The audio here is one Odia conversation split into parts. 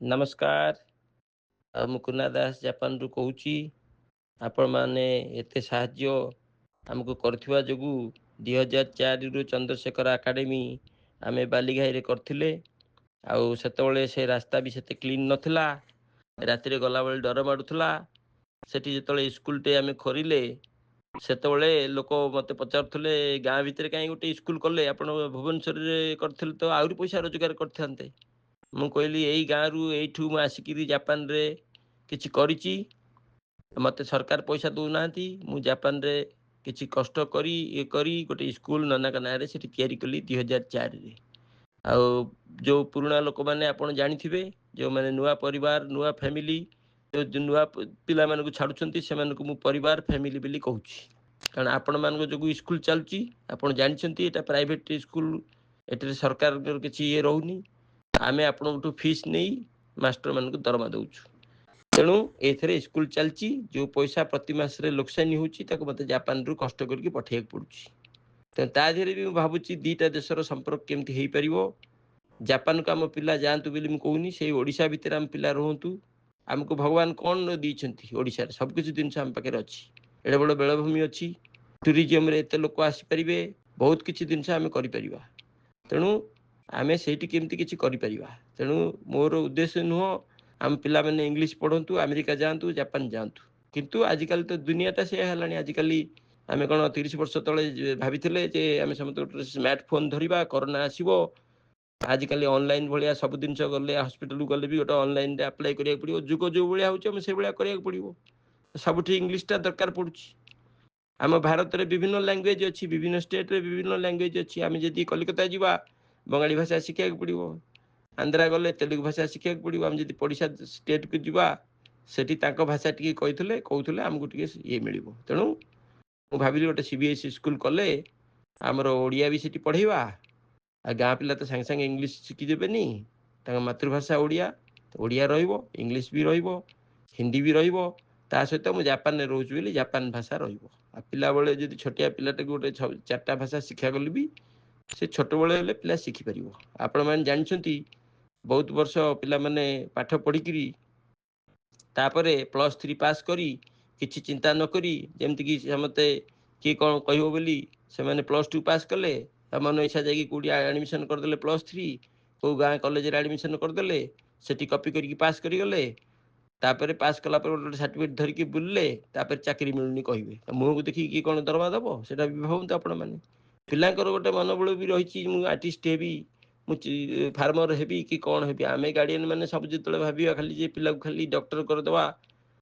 ନମସ୍କାର। ମୁଁ କୁନା ଦାସ ଜାପାନରୁ କହୁଛି। ଆପଣମାନେ ଏତେ ସାହାଯ୍ୟ ଆମକୁ କରିଥିବା ଯୋଗୁଁ 2004ରୁ ଚନ୍ଦ୍ରଶେଖର ଏକାଡେମୀ ଆମେ ବାଲିଘାଇରେ କରିଥିଲେ। ଆଉ ସେତେବେଳେ ସେ ରାସ୍ତା ବି ସେତେ କ୍ଲିନ୍ ନଥିଲା। ରାତିରେ ଗଲାବେଳେ ଡର ମାଡ଼ୁଥିଲା। ସେଠି ଯେତେବେଳେ ସ୍କୁଲଟେ ଆମେ କରିଲେ ସେତେବେଳେ ଲୋକ ମୋତେ ପଚାରୁଥିଲେ ଗାଁ ଭିତରେ କାହିଁ ଗୋଟେ ସ୍କୁଲ କଲେ, ଆପଣ ଭୁବନେଶ୍ୱରରେ କରିଥିଲେ ତ ଆହୁରି ପଇସା ରୋଜଗାର କରିଥାନ୍ତେ। ମୁଁ କହିଲି ଏଇ ଗାଁରୁ ଏଇଠୁ ମୁଁ ଆସିକିରି ଜାପାନରେ କିଛି କରିଛି। ମୋତେ ସରକାର ପଇସା ଦେଉନାହାନ୍ତି। ମୁଁ ଜାପାନରେ କିଛି କଷ୍ଟ କରି କରି ଗୋଟେ ସ୍କୁଲ ନନାଙ୍କ ନାଁରେ ସେଠି ତିଆରି କଲି 2004ରେ। ଆଉ ଯେଉଁ ପୁରୁଣା ଲୋକମାନେ ଆପଣ ଜାଣିଥିବେ, ଯେଉଁମାନେ ନୂଆ ପରିବାର ନୂଆ ଫ୍ୟାମିଲି ଯେଉଁ ନୂଆ ପିଲାମାନଙ୍କୁ ଛାଡ଼ୁଛନ୍ତି ସେମାନଙ୍କୁ ମୁଁ ପରିବାର ଫ୍ୟାମିଲି ବୋଲି କହୁଛି। କାରଣ ଆପଣମାନଙ୍କ ଯୋଗୁଁ ସ୍କୁଲ ଚାଲୁଛି। ଆପଣ ଜାଣିଛନ୍ତି ଏଇଟା ପ୍ରାଇଭେଟ୍ ସ୍କୁଲ, ଏଥିରେ ସରକାରଙ୍କର କିଛି ଇଏ ରହୁନି। ଆମେ ଆପଣଙ୍କଠୁ ଫିସ୍ ନେଇ ମାଷ୍ଟରମାନଙ୍କୁ ଦରମା ଦେଉଛୁ। ତେଣୁ ଏଥିରେ ସ୍କୁଲ ଚାଲିଛି। ଯେଉଁ ପଇସା ପ୍ରତି ମାସରେ ଲୋକସାନି ହେଉଛି ତାକୁ ମୋତେ ଜାପାନରୁ କଷ୍ଟ କରିକି ପଠାଇବାକୁ ପଡ଼ୁଛି। ତେଣୁ ତା ଦେହରେ ବି ମୁଁ ଭାବୁଛି ଦୁଇଟା ଦେଶର ସମ୍ପର୍କ କେମିତି ହେଇପାରିବ। ଜାପାନକୁ ଆମ ପିଲା ଯାଆନ୍ତୁ ବୋଲି ମୁଁ କହୁନି, ସେଇ ଓଡ଼ିଶା ଭିତରେ ଆମ ପିଲା ରୁହନ୍ତୁ। ଆମକୁ ଭଗବାନ କ'ଣ ଦେଇଛନ୍ତି ଓଡ଼ିଶାରେ, ସବୁକିଛି ଜିନିଷ ଆମ ପାଖରେ ଅଛି। ଏଡ଼େ ବଡ଼ ବେଳାଭୂମି ଅଛି, ଟୁରିଜିୟମରେ ଏତେ ଲୋକ ଆସିପାରିବେ, ବହୁତ କିଛି ଜିନିଷ ଆମେ କରିପାରିବା। ତେଣୁ ଆମେ ସେଇଠି କେମିତି କିଛି କରିପାରିବା। ତେଣୁ ମୋର ଉଦ୍ଦେଶ୍ୟ ନୁହଁ ଆମ ପିଲାମାନେ ଇଂଲିଶ ପଢ଼ନ୍ତୁ, ଆମେରିକା ଯାଆନ୍ତୁ, ଜାପାନ ଯାଆନ୍ତୁ। କିନ୍ତୁ ଆଜିକାଲି ତ ଦୁନିଆଟା ସେୟା ହେଲାଣି। ଆଜିକାଲି ଆମେ କ'ଣ 30 ବର୍ଷ ତଳେ ଭାବିଥିଲେ ଯେ ଆମେ ସମସ୍ତେ ଗୋଟେ ସ୍ମାର୍ଟଫୋନ୍ ଧରିବା, କରୋନା ଆସିବ। ଆଜିକାଲି ଅନଲାଇନ୍ ଭଳିଆ ସବୁ ଜିନିଷ ଗଲେ, ହସ୍ପିଟାଲକୁ ଗଲେ ବି ଗୋଟେ ଅନଲାଇନ୍ରେ ଆପ୍ଲାଏ କରିବାକୁ ପଡ଼ିବ। ଯୁଗ ଯେଉଁ ଭଳିଆ ହେଉଛି ଆମେ ସେଇଭଳିଆ କରିବାକୁ ପଡ଼ିବ। ସବୁଠି ଇଂଲିଶଟା ଦରକାର ପଡ଼ୁଛି। ଆମ ଭାରତରେ ବିଭିନ୍ନ ଲାଙ୍ଗୁଏଜ୍ ଅଛି, ବିଭିନ୍ନ ଷ୍ଟେଟ୍ରେ ବିଭିନ୍ନ ଲାଙ୍ଗୁଏଜ୍ ଅଛି। ଆମେ ଯଦି କଲିକତା ଯିବା ବଙ୍ଗାଳୀ ଭାଷା ଶିଖିବାକୁ ପଡ଼ିବ, ଆନ୍ଧ୍ରା ଗଲେ ତେଲୁଗୁ ଭାଷା ଶିଖିବାକୁ ପଡ଼ିବ। ଆମେ ଯଦି ପଡ଼ିଶା ଷ୍ଟେଟ୍କୁ ଯିବା ସେଠି ତାଙ୍କ ଭାଷା ଟିକେ କହୁଥିଲେ ଆମକୁ ଟିକେ ଇଏ ମିଳିବ। ତେଣୁ ମୁଁ ଭାବିଲି ଗୋଟେ CBSE ସ୍କୁଲ କଲେ ଆମର ଓଡ଼ିଆ ବି ସେଠି ପଢ଼େଇବା। ଆଉ ଗାଁ ପିଲା ତ ସାଙ୍ଗେ ସାଙ୍ଗେ ଇଂଲିଶ ଶିଖିଦେବେନି। ତାଙ୍କ ମାତୃଭାଷା ଓଡ଼ିଆ, ଓଡ଼ିଆ ରହିବ, ଇଂଲିଶ ବି ରହିବ, ହିନ୍ଦୀ ବି ରହିବ। ତା ସହିତ ମୁଁ ଜାପାନରେ ରହୁଛି ବୋଲି ଜାପାନ ଭାଷା ରହିବ। ଆଉ ପିଲାବେଳେ ଯଦି ଛୋଟିଆ ପିଲାଟାକୁ ଗୋଟେ 4ଟା ଭାଷା ଶିକ୍ଷା କଲେ ବି ସେ ଛୋଟବେଳେ ହେଲେ ପିଲା ଶିଖିପାରିବ। ଆପଣମାନେ ଜାଣିଛନ୍ତି ବହୁତ ବର୍ଷ ପିଲାମାନେ ପାଠ ପଢ଼ିକିରି ତାପରେ +3 ପାସ୍ କରି କିଛି ଚିନ୍ତା ନ କରି, ଯେମିତିକି ସମସ୍ତେ କିଏ କ'ଣ କହିବ ବୋଲି ସେମାନେ +2 ପାସ୍ କଲେ, ମନ ଇଚ୍ଛା ଯାଇକି କେଉଁଠି ଆଡ଼ମିସନ୍ କରିଦେଲେ +3, କେଉଁ ଗାଁ କଲେଜରେ ଆଡ଼ମିସନ୍ କରିଦେଲେ, ସେଠି କପି କରିକି ପାସ୍ କରିଗଲେ। ତାପରେ ପାସ୍ କଲା ପରେ ଗୋଟେ ସାର୍ଟିଫିକେଟ୍ ଧରିକି ବୁଲିଲେ, ତାପରେ ଚାକିରି ମିଳୁନି କହିବେ। ମୁହଁକୁ ଦେଖିକି କିଏ କ'ଣ ଦରମା ଦେବ ସେଇଟା ବି ଭାବନ୍ତୁ ଆପଣମାନେ। ପିଲାଙ୍କର ଗୋଟେ ମନୋବଳ ବି ରହିଛି, ମୁଁ ଆର୍ଟିଷ୍ଟ ହେବି, ମୁଁ ଫାର୍ମର ହେବି କି କ'ଣ ହେବି। ଆମେ ଗାର୍ଡ଼ିଆନ୍ ମାନେ ସବୁ ଯେତେବେଳେ ଭାବିବା ଖାଲି ଯେ ପିଲାକୁ ଖାଲି ଡକ୍ଟର କରିଦେବା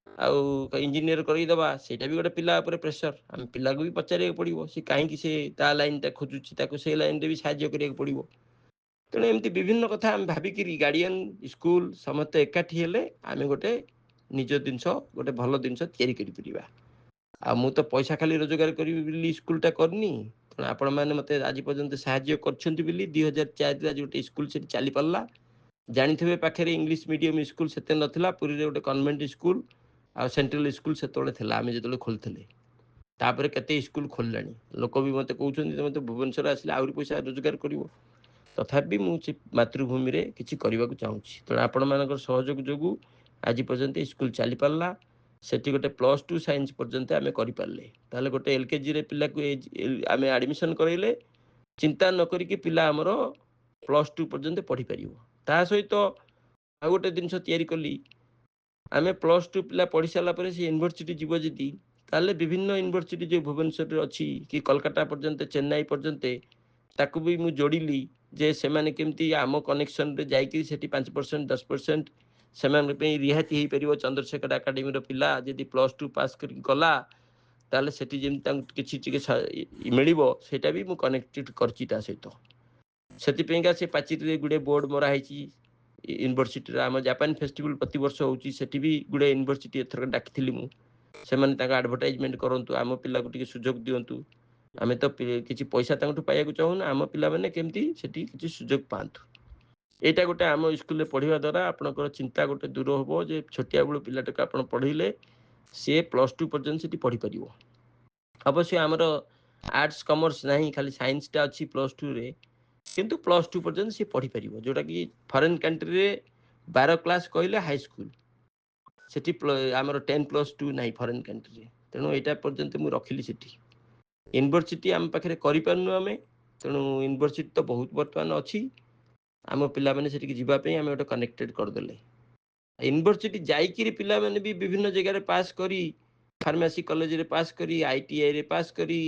ଆଉ ଇଞ୍ଜିନିୟର କରିଦେବା, ସେଇଟା ବି ଗୋଟେ ପିଲା ଉପରେ ପ୍ରେସର। ଆମେ ପିଲାକୁ ବି ପଚାରିବାକୁ ପଡ଼ିବ ସେ କାହିଁକି ସେ ତା ଲାଇନ୍ଟା ଖୋଜୁଛି, ତାକୁ ସେ ଲାଇନ୍ରେ ବି ସାହାଯ୍ୟ କରିବାକୁ ପଡ଼ିବ। ତେଣୁ ଏମିତି ବିଭିନ୍ନ କଥା ଆମେ ଭାବିକିରି ଗାର୍ଡ଼ିଆନ୍ ସ୍କୁଲ ସମସ୍ତେ ଏକାଠି ହେଲେ ଆମେ ଗୋଟେ ନିଜ ଜିନିଷ, ଗୋଟେ ଭଲ ଜିନିଷ ତିଆରି କରିପାରିବା। ଆଉ ମୁଁ ତ ପଇସା ଖାଲି ରୋଜଗାର କରିବି ବୋଲି ସ୍କୁଲଟା କରିନି। ତେଣୁ ଆପଣମାନେ ମୋତେ ଆଜି ପର୍ଯ୍ୟନ୍ତ ସାହାଯ୍ୟ କରିଛନ୍ତି ବୋଲି 2004ରେ ଆଜି ଗୋଟେ ସ୍କୁଲ ସେଠି ଚାଲିପାରିଲା। ଜାଣିଥିବେ ପାଖରେ ଇଂଲିଶ ମିଡ଼ିୟମ ସ୍କୁଲ ସେତେ ନଥିଲା। ପୁରୀରେ ଗୋଟେ କନଭେଣ୍ଟ ସ୍କୁଲ ଆଉ ସେଣ୍ଟ୍ରାଲ ସ୍କୁଲ ସେତେବେଳେ ଥିଲା ଆମେ ଯେତେବେଳେ ଖୋଲିଥିଲେ। ତାପରେ କେତେ ସ୍କୁଲ ଖୋଲିଲାଣି। ଲୋକ ବି ମୋତେ କହୁଛନ୍ତି ତୁମେ ତ ଭୁବନେଶ୍ୱର ଆସିଲେ ଆହୁରି ପଇସା ରୋଜଗାର କରିବ। ତଥାପି ମୁଁ ସେ ମାତୃଭୂମିରେ କିଛି କରିବାକୁ ଚାହୁଁଛି। ତେଣୁ ଆପଣମାନଙ୍କର ସହଯୋଗ ଯୋଗୁଁ ଆଜି ପର୍ଯ୍ୟନ୍ତ ସ୍କୁଲ ଚାଲିପାରିଲା। ସେଠି ଗୋଟେ +2 ସାଇନ୍ସ ପର୍ଯ୍ୟନ୍ତ ଆମେ କରିପାରିଲେ। ତାହେଲେ ଗୋଟେ LKGରେ ପିଲାକୁ ଆମେ ଆଡ଼ମିସନ୍ କରାଇଲେ ଚିନ୍ତା ନ କରିକି ପିଲା ଆମର +2 ପର୍ଯ୍ୟନ୍ତ ପଢ଼ିପାରିବ। ତା ସହିତ ଆଉ ଗୋଟେ ଜିନିଷ ତିଆରି କଲି, ଆମେ +2 ପିଲା ପଢ଼ି ସାରିଲା ପରେ ସେ ୟୁନିଭର୍ସିଟି ଯିବ ଯଦି, ତାହେଲେ ବିଭିନ୍ନ ୟୁନିଭର୍ସିଟି ଯେଉଁ ଭୁବନେଶ୍ୱରରେ ଅଛି କି କୋଲକାତା ପର୍ଯ୍ୟନ୍ତ, ଚେନ୍ନାଇ ପର୍ଯ୍ୟନ୍ତ, ତାକୁ ବି ମୁଁ ଯୋଡ଼ିଲି ଯେ ସେମାନେ କେମିତି ଆମ କନେକ୍ସନରେ ଯାଇକି ସେଠି 5% 10% ସେମାନଙ୍କ ପାଇଁ ରିହାତି ହେଇପାରିବ। ଚନ୍ଦ୍ରଶେଖର ଏକାଡେମୀର ପିଲା ଯଦି +2 ପାସ୍ କରିକି ଗଲା ତାହେଲେ ସେଠି ଯେମିତି ତାଙ୍କୁ କିଛି ଟିକେ ମିଳିବ, ସେଇଟା ବି ମୁଁ କନେକ୍ଟେଡ଼ କରିଛି ତା ସହିତ। ସେଥିପାଇଁକା ସେ ପାଚିରିରେ ଗୁଡ଼େ ବୋର୍ଡ଼ ମରା ହେଇଛି ୟୁନିଭର୍ସିଟିର। ଆମ ଜାପାନ ଫେଷ୍ଟିଭାଲ ପ୍ରତିବର୍ଷ ହେଉଛି, ସେଠି ବି ଗୁଡ଼େ ୟୁନିଭର୍ସିଟି ଏଥର ଡାକିଥିଲି ମୁଁ। ସେମାନେ ତାଙ୍କ ଆଡ଼ଭର୍ଟାଇଜମେଣ୍ଟ କରନ୍ତୁ, ଆମ ପିଲାକୁ ଟିକେ ସୁଯୋଗ ଦିଅନ୍ତୁ। ଆମେ ତ କିଛି ପଇସା ତାଙ୍କଠୁ ପାଇବାକୁ ଚାହୁଁନା, ଆମ ପିଲାମାନେ କେମିତି ସେଠି କିଛି ସୁଯୋଗ ପାଆନ୍ତୁ। ଏଇଟା ଗୋଟେ ଆମ ସ୍କୁଲରେ ପଢ଼ିବା ଦ୍ୱାରା ଆପଣଙ୍କର ଚିନ୍ତା ଗୋଟେ ଦୂର ହେବ ଯେ ଛୋଟିଆ ବେଳୁ ପିଲାଟାକୁ ଆପଣ ପଢ଼େଇଲେ ସିଏ +2 ପର୍ଯ୍ୟନ୍ତ ସେଠି ପଢ଼ିପାରିବ। ଅବଶ୍ୟ ଆମର ଆର୍ଟ୍ସ କମର୍ସ ନାହିଁ, ଖାଲି ସାଇନ୍ସଟା ଅଛି +2ରେ, କିନ୍ତୁ +2 ପର୍ଯ୍ୟନ୍ତ ସିଏ ପଢ଼ିପାରିବ। ଯେଉଁଟାକି ଫରେନ୍ କଣ୍ଟ୍ରିରେ 12 क्लास कहले हाई स्कूल सेठी आमर 10+2 नहीं फॉरेन कंट्री तेणु यहाँ पर्यंत मुझे रखिली सेठी यूनिवर्सिटी आम पाखे करूँ आम तेणु यूनिवर्सिटी तो बहुत बर्तमान अच्छी आम पिला माने सेठी जीवाई आम गोटे कनेक्टेड करदे यूनिवर्सिटी जाइए पिला माने भी विभिन्न जगह पास करी फार्मेसी कॉलेज रे पास करी आईटीआई रे पास करी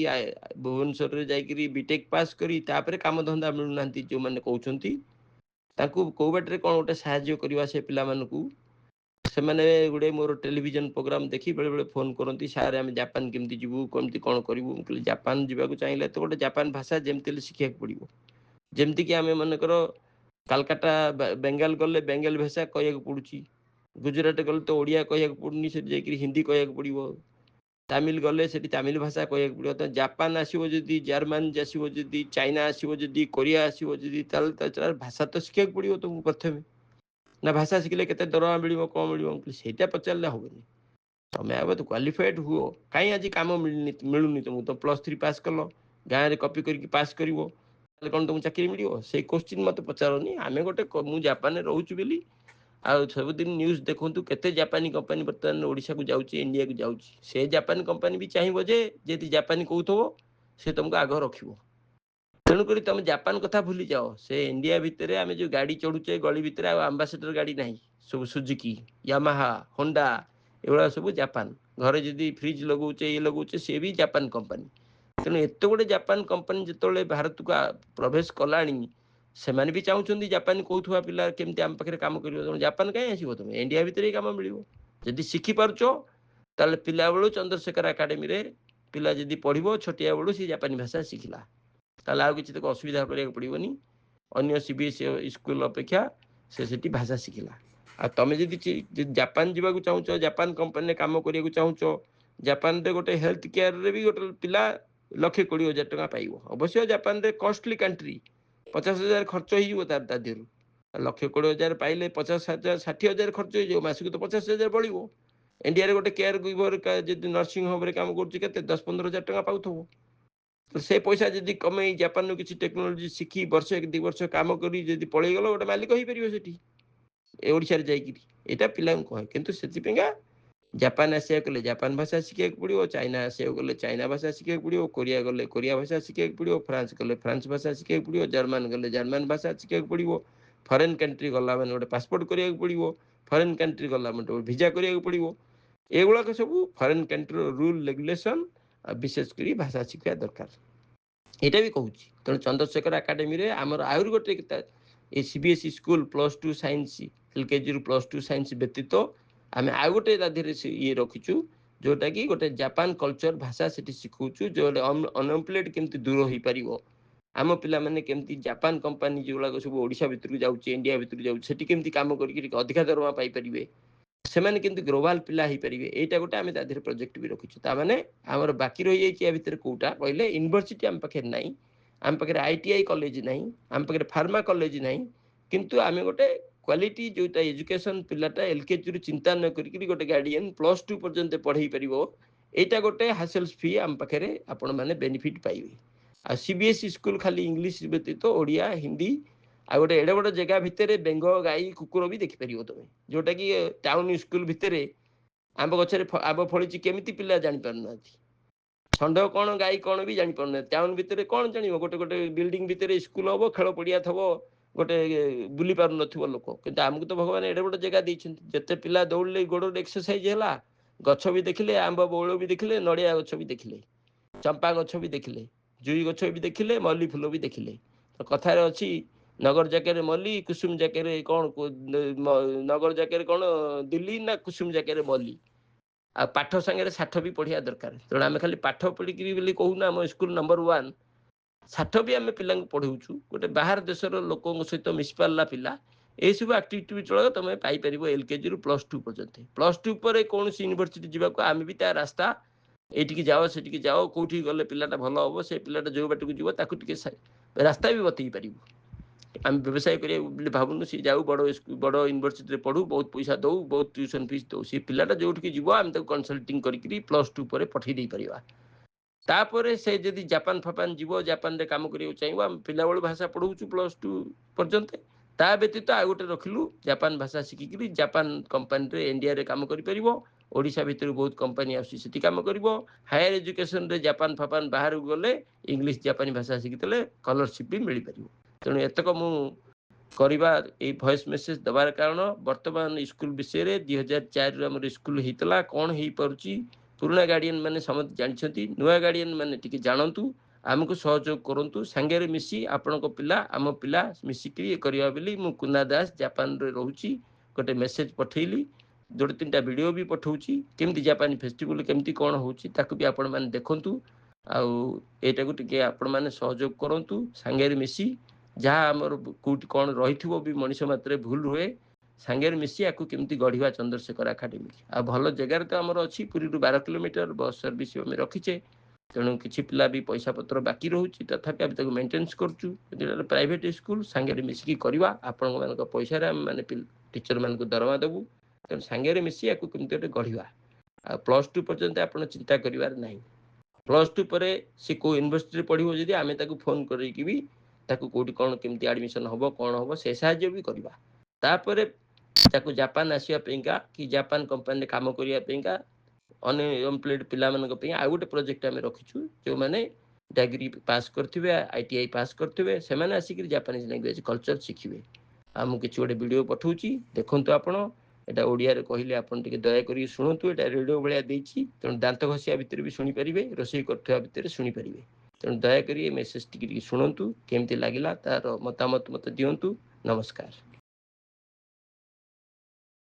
भुवनेश्वर रे जाइए बीटेक पास करी तापर काम धंदा मिलूना जो मैंने कहते कौ बाटे कौन गोटे साहाय्य करवा से पिला मानकू से मैंने गोटे मोर टेलीविजन प्रोग्राम देखी बेले बेले फोन करती सारे आम जापान केमती जीवु कमती कौन करूँ कहली जापान जावाक चाहिए तो गोटे जापान भाषा जमती शिखा पड़ो जमती कि आम मनकर कालकाटा बेंगाल गले बेंगाल भाषा कह पड़ुची गुजरात गले तो ओडिया कह पड़ूनी से हिंदी कह पड़ो तमिल गले से तमिल भाषा कह पड़ो तो जापान आसो जदि जर्मान आसो जदि चाइना आसो जदि कोरिया आसो जदि भाषा तो शिखा पड़ो तुमको प्रथम ना भाषा शिखिले केते दरमा मिल कौन मिल से पचारे हेनी तुम्हें आब तो क्वालिफाइड हुओ कहीं आज कम मिलूनी तुमको तो +3 पास कल गाँव में कॉपी करके पास कर कौन तुमको चाकरी मिल से क्वेश्चन मत पचारनी आम गोटे मुझे जापान रोचु बोली आउ सबुदिन न्यूज देखूँ केते जापानी कंपनी बर्तमान ओडिशा को जाऊँगी इंडिया को जाऊँगी से जापानी कंपनी भी चाहिए जे जापानी कहथो से तुमको आग रख तेणुक तुम जापान कथा भूली जाओ से इंडिया भितर आम जो गाड़ी चढ़ुचे गली भितर आम्बासेडर गाड़ी ना सब सुजुकी यामाहा होंडा एगुड़ा सब जापान घरे जदि फ्रिज लगौचे ये लगौचे सी भी जापान कंपनी तेणु एत गोटे जापान कंपनी जो भारत को प्रवेश कलानी से भी चाहूँ जापानी कहूआ पिला केमती आम पाखे कम कर जापान कहीं आसो तुम इंडिया भितर ही कम मिल जदि शिखिपार ताले पिला बेलू चंद्रशेखर एकाडेमी रे पिला जदि पढ़ो छोटिया बेलू सी जापानी भाषा शिखला ताले आउ किसी असुविधा करा पड़ोनी अन्य सीबीएसई स्कूल अपेक्षा से भाषा शिखला आ तुम जदि जापान जावाक चाहूँ जापान कंपनी कम करने चाहूँ जापान रे गोटे हेल्थ केयर रे भी गोटे पिला 1,20,000 टका पाइब अवश्य जापान रे कॉस्टली कंट्री 50,000 खर्च हो देहरु 1,20,000 पाइले 50,000 60,000 खर्च हो मासक तो 50,000 बढ़ो इंडिया रे गोटे केयर गिवर जब नर्सिंग होम रे काम कर 10-15,000 टका पाथो तो से पैसा जदि कमे जापान किसी टेक्नोलोजी शिखी वर्ष 2 वर्ष कम कर पलैगल गोटे मालिक हो पार ओडिशा यहाँ पिला कहे कितु से जापान आसा गले जापान भाषा शिखा पड़ो चाइना आसा गले चाइना भाषा शिखा पड़ो कोरिया गले कोरिया भाषा शिखा पड़ो फ्रांस गले फ्रांस भाषा शिखा पड़ो जर्मान गले जर्मान भाषा शिखा पड़ो फॉरेन कंट्री गला मैंने गोटे पासपोर्ट करा पड़ो फॉरेन कंट्री गला मैंने भिजा करा पड़ो एगुड़ाक सब फॉरेन कंट्री रूल रेगुलेशन विशेषकर भाषा शिखा दरकार यहाँ भी कहूँ तेणु चंद्रशेखर एकाडेमी रे आमर आहरी गोटे CBSE school +2 science LKG +2 science व्यतीत आम आउ गोटे ये रखीचु जोटा कि गोटे जापान कल्चर भाषा से शिखुचु जो अनएम्प्लॉयड केमती दूर हो पार आम पिला माने केमती जापान कंपनी जो गुड़ाक सब ओडिशा भितर जाऊँचे इंडिया भितर जाऊँचे केमती कम करके अधिका दरमा पाइपर से केमती ग्लोबाल पिला हो पारे यहाँ गोटे आम तादेह प्रोजेक्ट भी रखीचु ताने आमर बाकी रही जाइए भितर कौटा कहले यूनिवर्सिटी आम पाखे ना आम पाखे आईटीआई कॉलेज ना आम पाखे फार्मा कॉलेज ना किंतु आम गोटे क्वालिटी जोटा एजुकेशन पिलाटा एलकेजी रु चिंता न करी गोटे गार्डियन +2 पर्यंत पढ़े पार यहाँ गोटे हासेल्स फी आम पाखे आपण मैंने बेनिफिट पाइबे आ सीबीएसई स्कूल खाली इंग्लीश व्यतीत ओडिया हिंदी आ गोटे एडे बड़ जगह भितर बेंग गाई कुकुर भी देखिपर तुम्हें जोटा कि टाउन स्कूल भितर आंब गचर आंब फड़ी केमी पिला जापार ना षंड कौन गाई कौन भी जापार ना टाउन भितर कौन जान गोटे गोटे बिल्डिंग भितर स्कूल हम खेल पड़िया थव गोटे बुली पार नथिबो लोक किंतु आमको तो भगवान एडे बड़ जगह देइछन्ति जते पिला दौड़ले गोड़ एक्सरसाइज है गछ भी देखिले आंब बौल भी देखिले नड़िया गछ भी देखिले चंपा गछ भी देखिले जुई गछ भी देखिले मल्ली फूल भी देखिले तो कथार अच्छी नगर जाके मल्ली कुसुम जाके कौन नगर जाके कौन दिल्ली ना कुसुम जाके मल्ली आ पाठ सांगे साठ भी पढ़िया दरकार तेणु आम खाली पाठ पढ़ी कहूना आम स्कूल नंबर 1 साठ भी आम पिला पढ़ाऊँ गोटे बाहर देशर लोकों सहित मिशि पारा पिला यह सब आक्टिविटी भी चलो तुम पाइपर एलकेजी रु +2 पर्यंत +2 पर कौन यूनिवर्सिटी जावाक आम भी रास्ता ये जाओ से जाओ कौटी गले पिलाटा भल हम से पिलाटा जो बाट को जीव रास्ता भी बतई पारू आम व्यवसाय करें भावुन सी जाऊ बड़ बड़ यूनिवर्सिटी पढ़ू बहुत पैसा दो बहुत ट्यूशन फीस दो सी पिलाटा जो जीव आम कनसल्टिंग करी +2 पर पठे दे पार तापर से जदि जापान फापान जीव जापान रे काम करियो चाहिए आम पिला बेलू भाषा पढ़ाऊँ +2 पर्यंत ତା ବ୍ୟତୀତ ଆଉ ଗୋଟେ ରଖିଲୁ ଜାପାନ ଭାଷା ଶିଖିକିରି ଜାପାନ କମ୍ପାନୀରେ ଇଣ୍ଡିଆରେ କାମ କରିପାରିବ। ଓଡ଼ିଶା ଭିତରୁ ବହୁତ କମ୍ପାନୀ ଆସୁଛି ସେଠି କାମ କରିବ। ହାୟର ଏଜୁକେସନରେ ଜାପାନ ଫାପାନ ବାହାରକୁ ଗଲେ ଇଂଲିଶ ଜାପାନୀ ଭାଷା ଶିଖିଥିଲେ ସ୍କଲରସିପ୍ ବି ମିଳିପାରିବ। ତେଣୁ ଏତକ ମୁଁ କରିବା ଏଇ ଭଏସ୍ ମେସେଜ ଦେବାର କାରଣ ବର୍ତ୍ତମାନ ସ୍କୁଲ ବିଷୟରେ 2004ରୁ ଆମର ସ୍କୁଲ ହେଇଥିଲା କ'ଣ ହେଇପାରୁଛି ପୁରୁଣା ଗାର୍ଡ଼ିଆନ ମାନେ ସମସ୍ତେ ଜାଣିଛନ୍ତି, ନୂଆ ଗାର୍ଡ଼ିଆନ ମାନେ ଟିକେ ଜାଣନ୍ତୁ, ଆମକୁ ସହଯୋଗ କରନ୍ତୁ, ସାଙ୍ଗରେ ମିଶି ଆପଣଙ୍କ ପିଲା ଆମ ପିଲା ମିଶିକିରି ଇଏ କରିବା ବୋଲି ମୁଁ କୁନା ଦାସ ଜାପାନରେ ରହୁଛି ଗୋଟେ ମେସେଜ ପଠେଇଲି। ଯୋଡ଼େ ତିନିଟା ଭିଡ଼ିଓ ବି ପଠାଉଛି କେମିତି ଜାପାନୀ ଫେଷ୍ଟିଭାଲ କେମିତି କ'ଣ ହେଉଛି ତାକୁ ବି ଆପଣମାନେ ଦେଖନ୍ତୁ। ଆଉ ଏଇଟାକୁ ଟିକେ ଆପଣମାନେ ସହଯୋଗ କରନ୍ତୁ ସାଙ୍ଗରେ ମିଶି, ଯାହା ଆମର କେଉଁଠି କ'ଣ ରହିଥିବ ବି ମଣିଷ ମାତ୍ରେ ଭୁଲ ହୁଏ, ସାଙ୍ଗରେ ମିଶି ଆକୁ କେମିତି ଗଢ଼ିବା ଚନ୍ଦ୍ରଶେଖର ଏକାଡେମୀ। ଆଉ ଭଲ ଜାଗାରେ ତ ଆମର ଅଛି, ପୁରୀରୁ 12 କିଲୋମିଟର ବସ୍ ସର୍ଭିସ୍ ଆମେ ରଖିଛେ। ତେଣୁ କିଛି ପିଲା ବି ପଇସା ପତ୍ର ବାକି ରହୁଛି, ତଥାପି ଆମେ ତାକୁ ମେଣ୍ଟେନାନ୍ସ କରୁଛୁ। ଯେତେବେଳେ ପ୍ରାଇଭେଟ୍ ସ୍କୁଲ ସାଙ୍ଗରେ ମିଶିକି କରିବା, ଆପଣମାନଙ୍କ ପଇସାରେ ଆମେମାନେ ଟିଚରମାନଙ୍କୁ ଦରମା ଦେବୁ। ତେଣୁ ସାଙ୍ଗରେ ମିଶି ଆକୁ କେମିତି ଗୋଟେ ଗଢ଼ିବା। ଆଉ +2 ପର୍ଯ୍ୟନ୍ତ ଆପଣ ଚିନ୍ତା କରିବାର ନାହିଁ। +2 ପରେ ସେ କେଉଁ ୟୁନିଭର୍ସିଟିରେ ପଢ଼ିବ ଯଦି ଆମେ ତାକୁ ଫୋନ୍ କରିକି ବି ତାକୁ କେଉଁଠି କ'ଣ କେମିତି ଆଡ଼ମିସନ୍ ହେବ କ'ଣ ହେବ ସେ ସାହାଯ୍ୟ ବି କରିବା। ତାପରେ ତାକୁ ଜାପାନ ଆସିବା ପାଇଁକା କି ଜାପାନ କମ୍ପାନୀରେ କାମ କରିବା ପାଇଁକା ଅନଏମ୍ପ୍ଲଏଡ୍ ପିଲାମାନଙ୍କ ପାଇଁ ଆଉ ଗୋଟେ ପ୍ରୋଜେକ୍ଟ ଆମେ ରଖିଛୁ। ଯେଉଁମାନେ ଡିଗ୍ରୀ ପାସ୍ କରିଥିବେ, ITI ପାସ୍ କରିଥିବେ, ସେମାନେ ଆସିକିରି ଜାପାନିଜ୍ ଲାଙ୍ଗୁଏଜ୍ କଲଚର ଶିଖିବେ। ଆଉ ମୁଁ କିଛି ଗୋଟେ ଭିଡ଼ିଓ ପଠାଉଛି ଦେଖନ୍ତୁ ଆପଣ। ଏଇଟା ଓଡ଼ିଆରେ କହିଲେ ଆପଣ ଟିକେ ଦୟାକରି ଶୁଣନ୍ତୁ, ଏଇଟା ରେଡ଼ିଓ ଭଳିଆ ଦେଇଛି, ତେଣୁ ଦାନ୍ତ ଘଷିବା ଭିତରେ ବି ଶୁଣିପାରିବେ, ରୋଷେଇ କରୁଥିବା ଭିତରେ ଶୁଣିପାରିବେ। ତେଣୁ ଦୟାକରି ଏ ମେସେଜ ଟିକେ ଶୁଣନ୍ତୁ, କେମିତି ଲାଗିଲା ତାର ମତାମତ ମୋତେ ଦିଅନ୍ତୁ। ନମସ୍କାର।